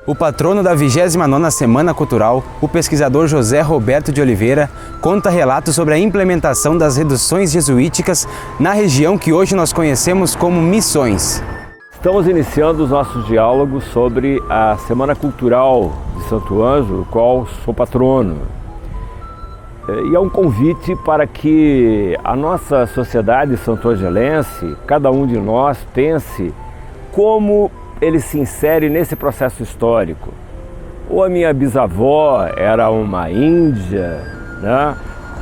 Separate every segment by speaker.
Speaker 1: O patrono da 29ª Semana Cultural, o pesquisador José Roberto de Oliveira, conta relatos sobre a implementação das reduções jesuíticas na região que hoje nós conhecemos como Missões.
Speaker 2: Estamos iniciando os nossos diálogos sobre a Semana Cultural de Santo Ângelo, do qual sou patrono. E é um convite para que a nossa sociedade santo-angelense, cada um de nós, pense como ele se insere nesse processo histórico. Ou a minha bisavó era uma índia, né?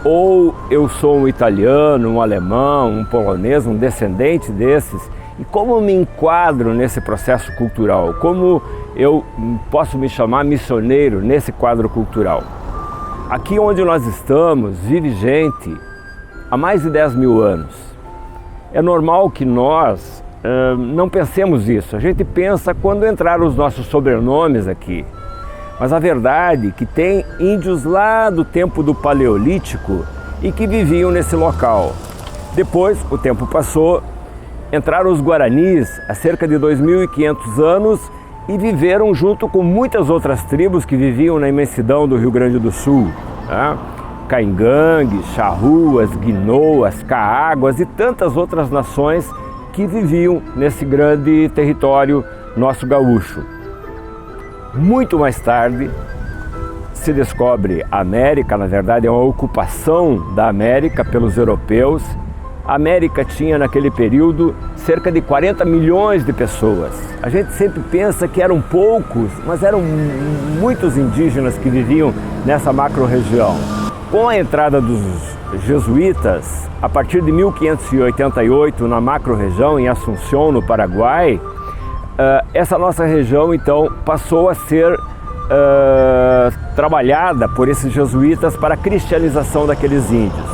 Speaker 2: Ou eu sou um italiano, um alemão, um polonês, um descendente desses. E como eu me enquadro nesse processo cultural? Como eu posso me chamar missioneiro nesse quadro cultural? Aqui onde nós estamos, vive gente há mais de 10 mil anos. É normal que nós não pensemos isso. A gente pensa quando entraram os nossos sobrenomes aqui. Mas a verdade é que tem índios lá do tempo do Paleolítico e que viviam nesse local. Depois, o tempo passou, entraram os Guaranis há cerca de 2.500 anos e viveram junto com muitas outras tribos que viviam na imensidão do Rio Grande do Sul. Né? Caingangues, Charruas, Guinoas, Caaguas e tantas outras nações que viviam nesse grande território nosso gaúcho. Muito mais tarde se descobre a América, na verdade é uma ocupação da América pelos europeus. A América tinha naquele período cerca de 40 milhões de pessoas. A gente sempre pensa que eram poucos, mas eram muitos indígenas que viviam nessa macro-região. Com a entrada dos jesuítas, a partir de 1588, na macro-região, em Assunção, no Paraguai, essa nossa região, então, passou a ser trabalhada por esses jesuítas para a cristianização daqueles índios.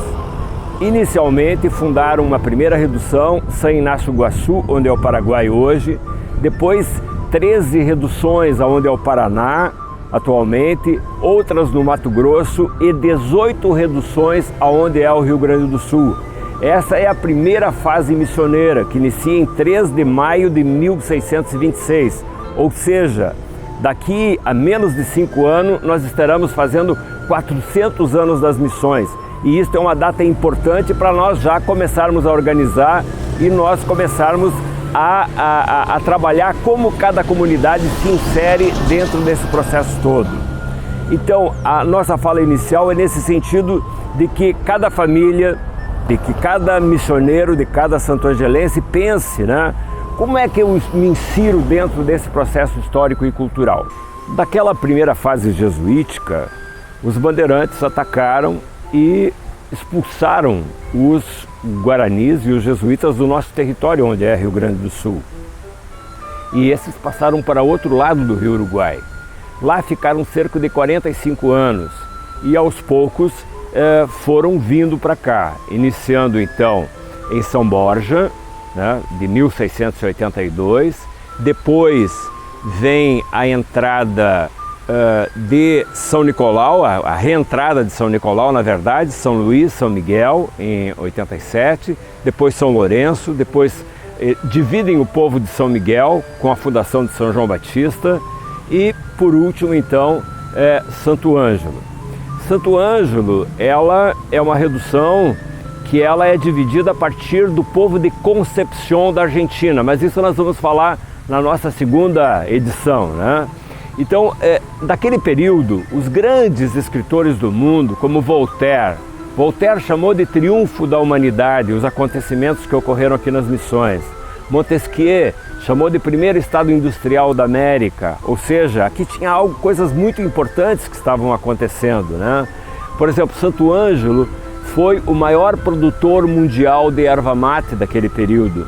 Speaker 2: Inicialmente, fundaram uma primeira redução, São Inácio Guaçu, onde é o Paraguai hoje, depois 13 reduções aonde é o Paraná, atualmente, outras no Mato Grosso e 18 reduções aonde é o Rio Grande do Sul. Essa é a primeira fase missioneira, que inicia em 3 de maio de 1626, ou seja, daqui a menos de 5 anos nós estaremos fazendo 400 anos das missões. E isso é uma data importante para nós já começarmos a organizar e nós começarmos a trabalhar como cada comunidade se insere dentro desse processo todo. Então, a nossa fala inicial é nesse sentido de que cada família, de que cada missioneiro, de cada santo-angelense pense, né? Como é que eu me insiro dentro desse processo histórico e cultural? Daquela primeira fase jesuítica, os bandeirantes atacaram e expulsaram os guaranis e os jesuítas do nosso território, onde é Rio Grande do Sul. E esses passaram para outro lado do Rio Uruguai. Lá ficaram cerca de 45 anos e aos poucos foram vindo para cá, iniciando então em São Borja, né, de 1682, depois vem a entrada de São Nicolau, a reentrada de São Nicolau, na verdade, São Luís, São Miguel, em 87, depois São Lourenço, depois dividem o povo de São Miguel com a fundação de São João Batista e, por último, então, Santo Ângelo. Santo Ângelo, ela é uma redução que ela é dividida a partir do povo de Concepción da Argentina, mas isso nós vamos falar na nossa segunda edição, né? Então, daquele período, os grandes escritores do mundo, como Voltaire chamou de triunfo da humanidade os acontecimentos que ocorreram aqui nas missões. Montesquieu chamou de primeiro estado industrial da América, ou seja, aqui tinha coisas muito importantes que estavam acontecendo, né? Por exemplo, Santo Ângelo foi o maior produtor mundial de erva mate daquele período.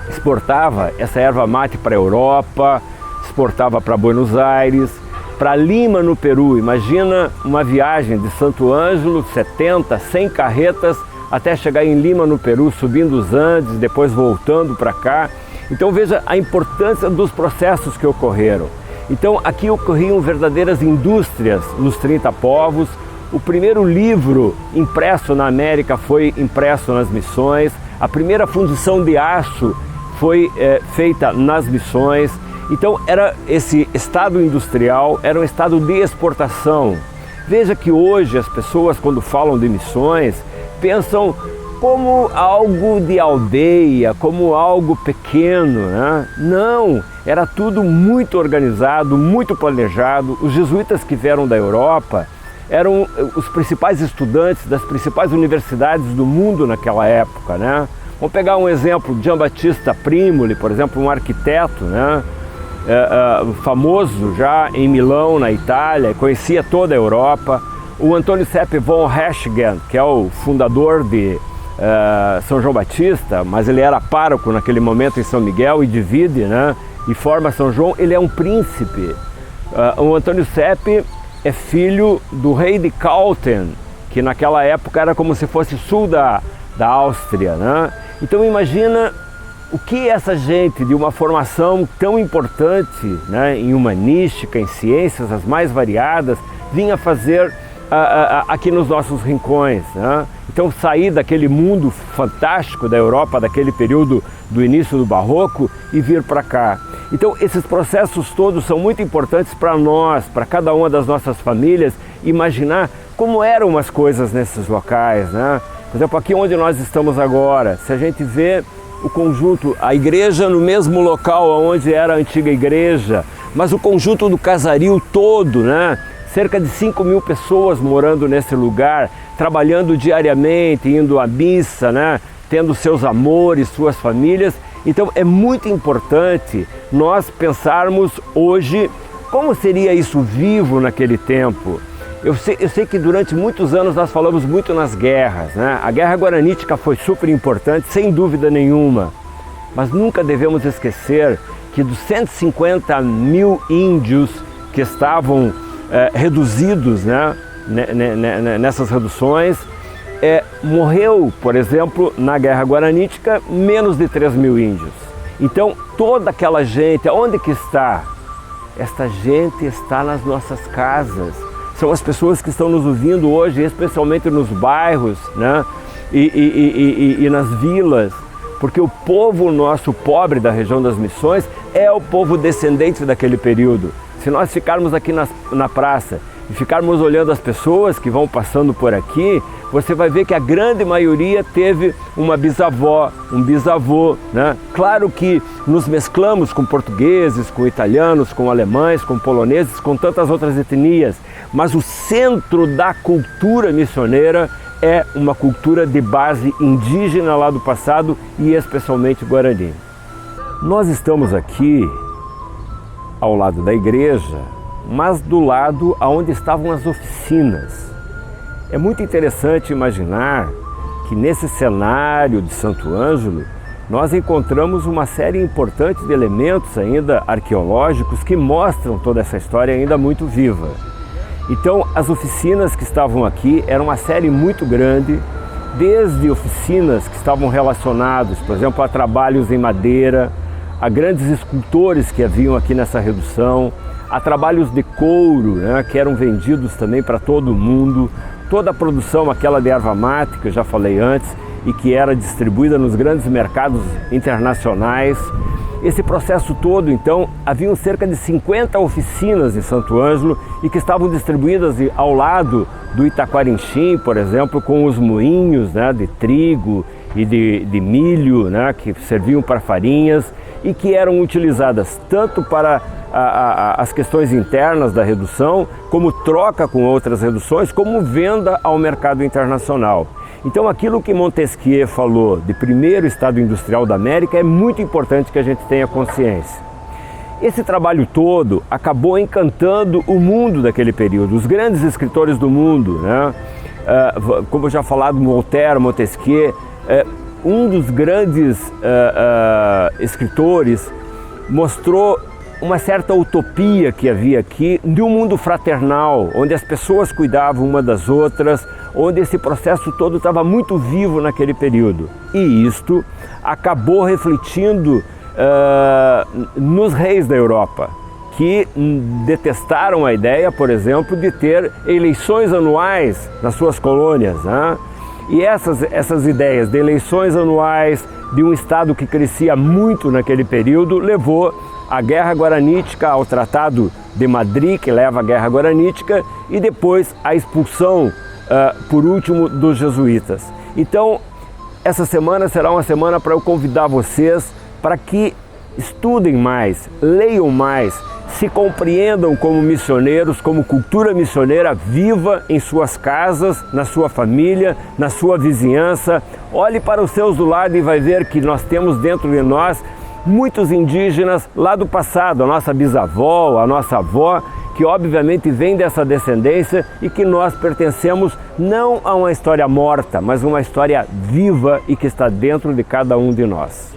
Speaker 2: Exportava essa erva mate para a Europa, exportava para Buenos Aires, para Lima, no Peru. Imagina uma viagem de Santo Ângelo, 70, 100 carretas, até chegar em Lima, no Peru, subindo os Andes, depois voltando para cá. Então veja a importância dos processos que ocorreram. Então aqui ocorriam verdadeiras indústrias nos 30 povos. O primeiro livro impresso na América foi impresso nas missões. A primeira fundição de aço foi feita nas missões. Então esse estado industrial era um estado de exportação. Veja que hoje as pessoas, quando falam de missões, pensam como algo de aldeia, como algo pequeno, né? Não, era tudo muito organizado, muito planejado. Os jesuítas que vieram da Europa eram os principais estudantes das principais universidades do mundo naquela época, né? Vamos pegar um exemplo, Giambattista Primoli, por exemplo, um arquiteto, né? Famoso já em Milão, na Itália, conhecia toda a Europa. O Antônio Sepp von Herschgen, que é o fundador de São João Batista, mas ele era pároco naquele momento em São Miguel e divide, né? E forma São João, ele é um príncipe. O Antônio Sepp é filho do rei de Cauten, que naquela época era como se fosse sul da Áustria, né? Então imagina o que essa gente de uma formação tão importante, né, em humanística, em ciências as mais variadas, vinha fazer aqui nos nossos rincões, né? Então sair daquele mundo fantástico da Europa, daquele período do início do Barroco e vir para cá. Então esses processos todos são muito importantes para nós, para cada uma das nossas famílias, imaginar como eram as coisas nesses locais, né? Por exemplo, aqui onde nós estamos agora, se a gente vê o conjunto, a igreja no mesmo local onde era a antiga igreja, mas o conjunto do casario todo, né? Cerca de 5.000 pessoas morando nesse lugar, trabalhando diariamente, indo à missa, né? Tendo seus amores, suas famílias. Então é muito importante nós pensarmos hoje como seria isso vivo naquele tempo. Eu sei que durante muitos anos nós falamos muito nas guerras, né? A guerra guaranítica foi super importante, sem dúvida nenhuma, mas nunca devemos esquecer que dos 150.000 índios que estavam reduzidos, né, nessas reduções, morreu, por exemplo, na guerra guaranítica, menos de 3.000 índios. Então toda aquela gente, onde que está? Esta gente está nas nossas casas. São as pessoas que estão nos ouvindo hoje, especialmente nos bairros, né? e nas vilas, porque o povo nosso pobre da região das Missões é o povo descendente daquele período. Se nós ficarmos aqui na praça e ficarmos olhando as pessoas que vão passando por aqui, você vai ver que a grande maioria teve uma bisavó, um bisavô, né? Claro que nos mesclamos com portugueses, com italianos, com alemães, com poloneses, com tantas outras etnias, mas o centro da cultura missioneira é uma cultura de base indígena lá do passado e especialmente guarani. Nós estamos aqui ao lado da igreja, mas do lado onde estavam as oficinas. É muito interessante imaginar que nesse cenário de Santo Ângelo nós encontramos uma série importante de elementos ainda arqueológicos que mostram toda essa história ainda muito viva. Então as oficinas que estavam aqui eram uma série muito grande, desde oficinas que estavam relacionadas, por exemplo, a trabalhos em madeira, a grandes escultores que haviam aqui nessa redução, a trabalhos de couro, né, que eram vendidos também para todo o mundo, toda a produção, aquela de erva mate, que eu já falei antes, e que era distribuída nos grandes mercados internacionais. Esse processo todo, então, haviam cerca de 50 oficinas em Santo Ângelo e que estavam distribuídas ao lado do Itaquarinchim, por exemplo, com os moinhos, né, de trigo e de milho, né, que serviam para farinhas e que eram utilizadas tanto para as questões internas da redução, como troca com outras reduções, como venda ao mercado internacional. Então aquilo que Montesquieu falou de primeiro estado industrial da América é muito importante que a gente tenha consciência. Esse trabalho todo acabou encantando o mundo daquele período, os grandes escritores do mundo, né? Como eu já falado, Voltaire, Montesquieu, um dos grandes escritores mostrou uma certa utopia que havia aqui de um mundo fraternal, onde as pessoas cuidavam uma das outras, onde esse processo todo estava muito vivo naquele período. E isto acabou refletindo nos reis da Europa, que detestaram a ideia, por exemplo, de ter eleições anuais nas suas colônias, né? E essas ideias de eleições anuais, de um Estado que crescia muito naquele período, levou a Guerra Guaranítica ao Tratado de Madrid, que leva à Guerra Guaranítica, e depois a expulsão, por último, dos jesuítas. Então, essa semana será uma semana para eu convidar vocês para que estudem mais, leiam mais, se compreendam como missioneiros, como cultura missioneira viva em suas casas, na sua família, na sua vizinhança. Olhe para os seus do lado e vai ver que nós temos dentro de nós muitos indígenas lá do passado, a nossa bisavó, a nossa avó, que obviamente vem dessa descendência e que nós pertencemos não a uma história morta, mas uma história viva e que está dentro de cada um de nós.